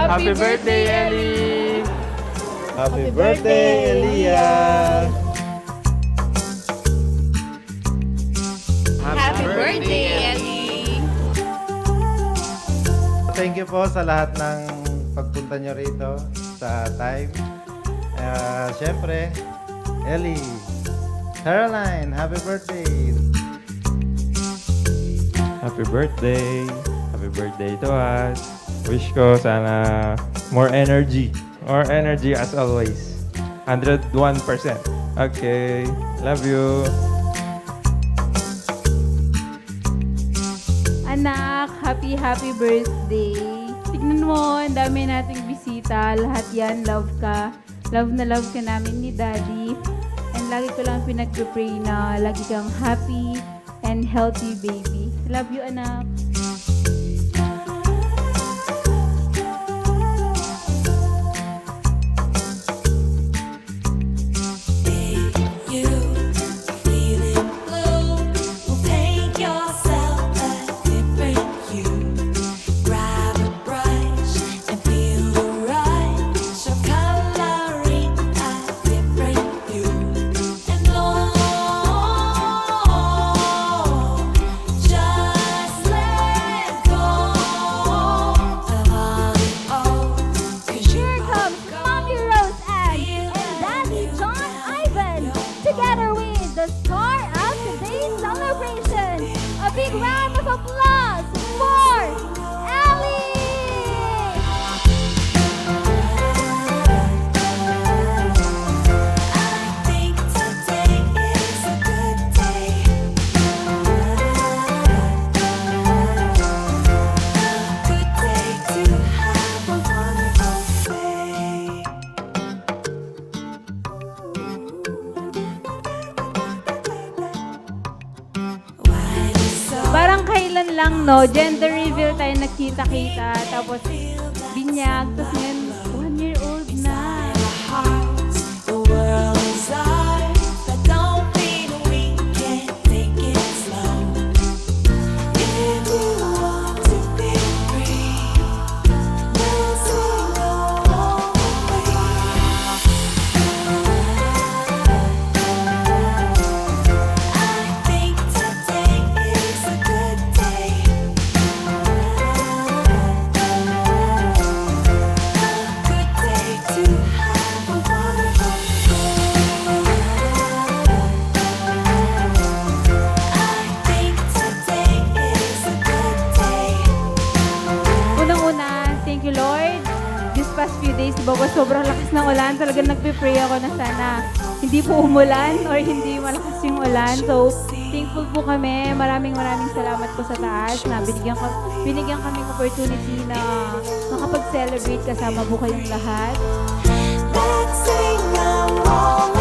Happy birthday, Ellie! Happy birthday, Elia! Happy birthday, Ellie! Thank you po sa lahat ng pagpunta nyo rito sa time. Siyempre, Ellie, Caroline, happy birthday! Happy birthday! Happy birthday to us! Wish ko sana more energy. More energy as always. 101%. Okay. Love you. Anak, happy birthday. Tignan mo, ang dami nating bisita. Lahat yan, love ka. Love na love ka namin ni Daddy. And lagi ko lang pinag-pray na lagi kang happy and healthy baby. Love you, anak. Together with the star of today's celebration. A big round of applause for Ellie! I think today is a good day. A good day to have a wonderful day. Parang kailan lang, no? Gender reveal tayo nagkita-kita. Tapos binyag. Tapos ngayon, 1 year old na. The world is ours, but don't mean we can't take it slow. If you want to be free, let's go all the way. I think today is a good day. A good day to have a wonderful I think today is a good day. Unang-una, thank you, Lord. This past few days, di ba, sobrang lakas ng ulan. Talagang nagpe-pray ako na sana hindi po umulan or hindi malakas yung ulan. So, thankful po kami. Maraming salamat po sa taas na binigyan kami opportunity na makapag-celebrate kasama po kayong lahat. Let's sing a